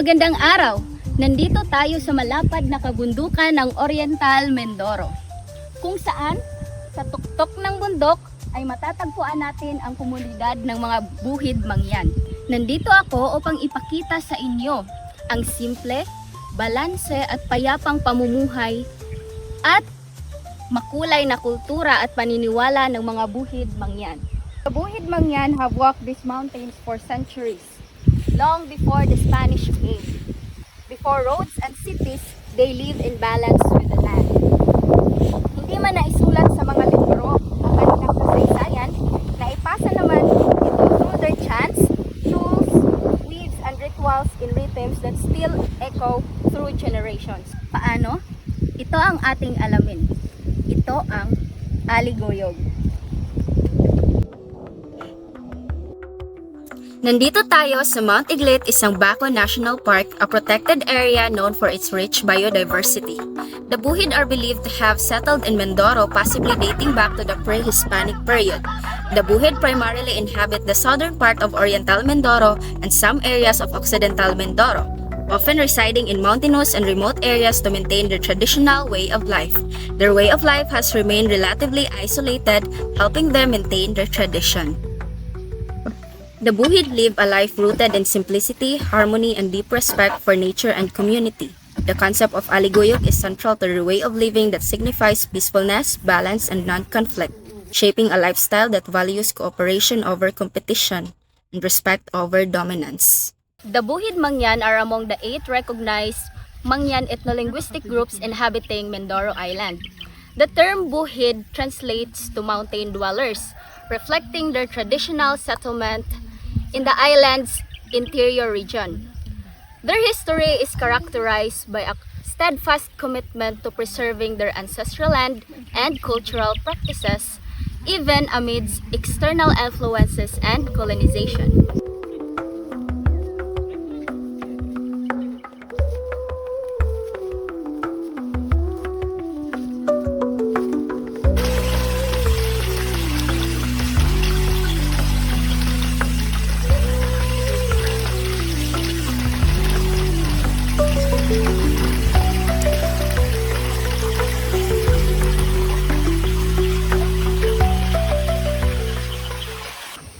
Magandang araw! Nandito tayo sa malapad na kabundukan ng Oriental Mindoro, kung saan sa tuktok ng bundok ay matatagpuan natin ang komunidad ng mga buhid mangyan. Nandito ako upang ipakita sa inyo ang simple, balanse at payapang pamumuhay at makulay na kultura at paniniwala ng mga buhid mangyan. The buhid mangyan have walked these mountains for centuries, long before the Spanish came. Before roads and cities, they lived in balance with the land. Hindi man naisulat sa mga libro ang kanilang kasaysayan, naipasa naman ito through their chants, tools, weaves, and rituals in rhythms that still echo through generations. Paano? Ito ang ating alamin. Ito ang Aliguyog. Nandito tayo sa Mount Iglit, Isangbaco National Park, a protected area known for its rich biodiversity. The Buhid are believed to have settled in Mindoro, possibly dating back to the pre-Hispanic period. The Buhid primarily inhabit the southern part of Oriental Mindoro and some areas of Occidental Mindoro, often residing in mountainous and remote areas to maintain their traditional way of life. Their way of life has remained relatively isolated, helping them maintain their tradition. The Buhid live a life rooted in simplicity, harmony, and deep respect for nature and community. The concept of Aliguyog is central to their way of living that signifies peacefulness, balance, and non-conflict, shaping a lifestyle that values cooperation over competition and respect over dominance. The Buhid Mangyan are among the 8 recognized Mangyan ethno-linguistic groups inhabiting Mindoro Island. The term Buhid translates to mountain dwellers, reflecting their traditional settlement in the island's interior region. Their history is characterized by a steadfast commitment to preserving their ancestral land and cultural practices, even amidst external influences and colonization.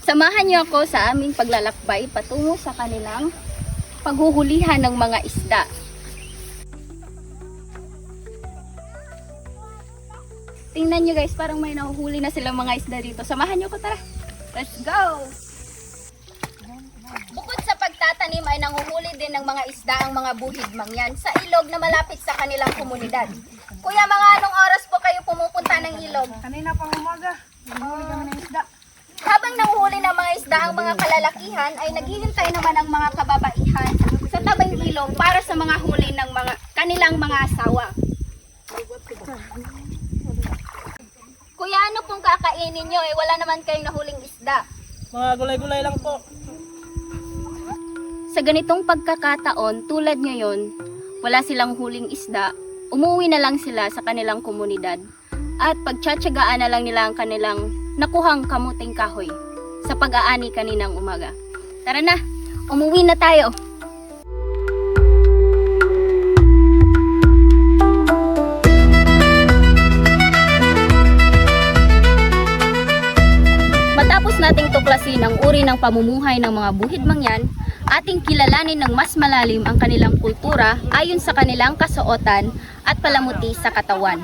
Samahan niyo ako sa aming paglalakbay patungo sa kanilang paghuhulihan ng mga isda. Tingnan niyo guys, parang may nahuhuli na silang mga isda dito. Samahan niyo ko, tara. Let's go! Bukod sa pagtatanim ay nanguhuli din ng mga isda ang mga buhid mangyan sa ilog na malapit sa kanilang komunidad. Kuya, mga anong oras po kayo pumupunta ng ilog? Kanina pang umaga, nanguhuli kami ng isda. Habang nanguhuli ng mga isda ang mga kalalakihan, ay naghihintay naman ang mga kababaihan sa tabing ilog para sa mga huli ng mga kanilang mga asawa. Kuya, ano pong kakainin nyo? Wala naman kayong nahuling isda. Mga gulay-gulay lang po. Sa ganitong pagkakataon, tulad ngayon, wala silang huling isda, umuwi na lang sila sa kanilang komunidad at pagtsatsagaan na lang nila ang kanilang nakuhang kamuting kahoy sa pag-aani kaninang umaga. Tara na, umuwi na tayo. Matapos nating tuklasin ang uri ng pamumuhay ng mga buhid mangyan, ating kilalanin ng mas malalim ang kanilang kultura ayon sa kanilang kasuotan at palamuti sa katawan.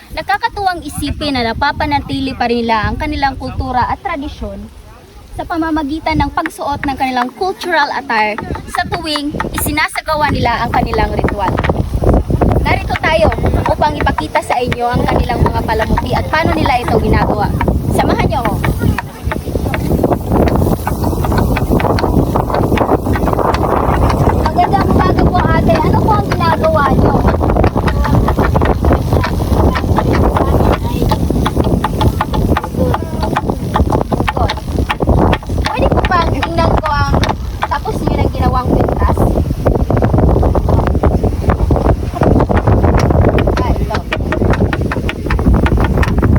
Nakakatuwang isipin na napapanatili pa rin nila ang kanilang kultura at tradisyon sa pamamagitan ng pagsuot ng kanilang cultural attire sa tuwing isinasagawa nila ang kanilang ritual. Narito tayo upang ipakita sa inyo ang kanilang mga palamuti at paano nila ito ginagawa. Samahan niyo ako. Magandang umaga po ate. Ano po ang ginagawa niyo?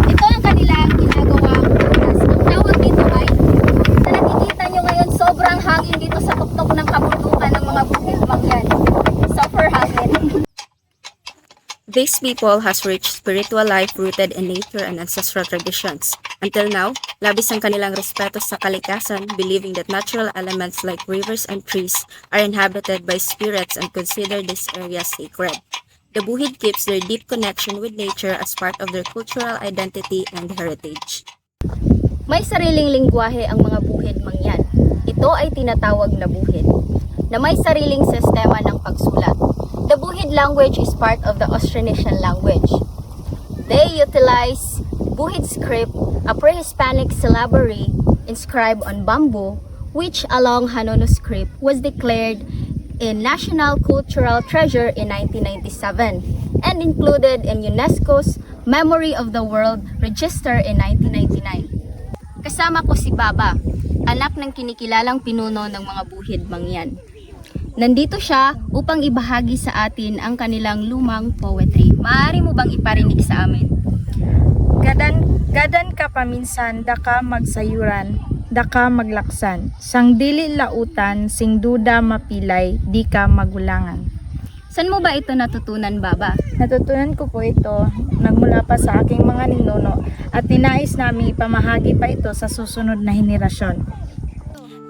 Ito ang kanilang ginagawang These people has rich spiritual life rooted in nature and ancestral traditions. Until now, labis ang kanilang respeto sa kalikasan, believing that natural elements like rivers and trees are inhabited by spirits and consider this area sacred. The Buhid keeps their deep connection with nature as part of their cultural identity and heritage. May sariling lingwahe ang mga Buhid Mangyan. Ito ay tinatawag na Buhid, na may sariling sistema ng pagsulat. The Buhid language is part of the Austronesian language. They utilize Buhid script, a pre-Hispanic syllabary inscribed on bamboo, which along Hanono script was declared a National Cultural Treasure in 1997 and included in UNESCO's Memory of the World Register in 1999. Kasama ko si Baba, anak ng kinikilalang pinuno ng mga Buhid Mangyan. Nandito siya upang ibahagi sa atin ang kanilang lumang poetry. Maaari mo bang iparinig sa amin? Gadan ka paminsan, daka magsayuran, daka maglaksan. Sang dili lautan, sing duda mapilay, di ka magulangan. Saan mo ba ito natutunan, Baba? Natutunan ko po ito, nagmula pa sa aking mga ninuno at ninais namin ipamahagi pa ito sa susunod na henerasyon.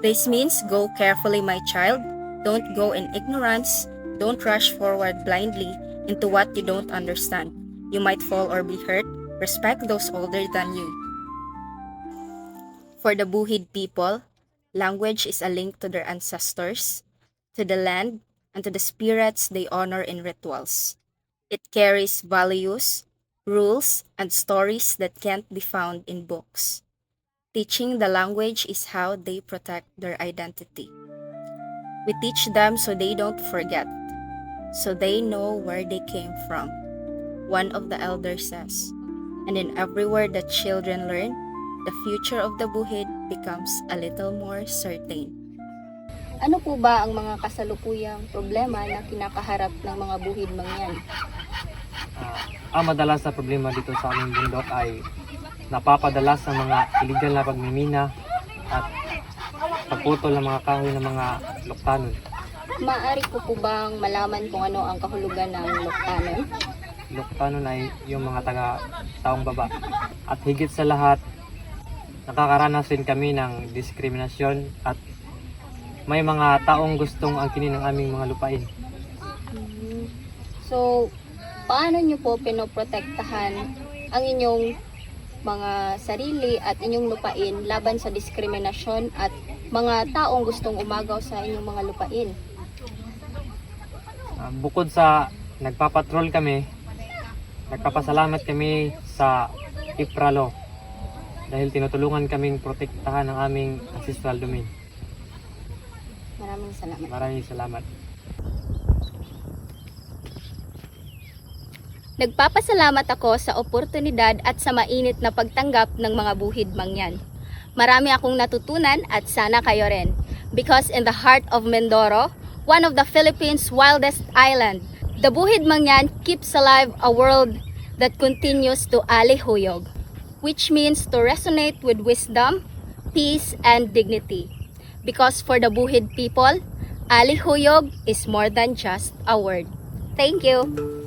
This means go carefully, my child. Don't go in ignorance. Don't rush forward blindly into what you don't understand. You might fall or be hurt. Respect those older than you. For the Buhid people, language is a link to their ancestors, to the land, and to the spirits they honor in rituals. It carries values, rules, and stories that can't be found in books. Teaching the language is how they protect their identity. We teach them so they don't forget, so they know where they came from. One of the elders says, and in every word that children learn, the future of the Buhid becomes a little more certain. Ano po ba ang mga kasalukuyang problema na kinakaharap ng mga Buhid Mangyan? Ang madalas na problema dito sa aming bundok ay napapadalas ng mga illegal na pagmimina at pagputol ng mga kahoy ng mga loktanon. Maaari ko po bang malaman kung ano ang kahulugan ng loktanon? Loktanon ay yung mga taong baba. At higit sa lahat, nakakaranas din kami ng diskriminasyon at may mga taong gustong angkinin ang aming mga lupain. So, paano nyo po pinoprotektahan ang inyong mga sarili at inyong lupain laban sa diskriminasyon at mga taong gustong umagaw sa inyong mga lupain? Bukod sa nagpapatrol kami, nagpapasalamat kami sa IPRALO dahil tinutulungan kaming protektahan ang aming ancestral domain. Maraming salamat. Maraming salamat. Nagpapasalamat ako sa oportunidad at sa mainit na pagtanggap ng mga Buhid Mangyan. Marami akong natutunan at sana kayo rin. Because in the heart of Mindoro, one of the Philippines' wildest island, the Buhid Mangyan keeps alive a world that continues to alihuyog, which means to resonate with wisdom, peace, and dignity. Because for the Buhid people, alihuyog is more than just a word. Thank you!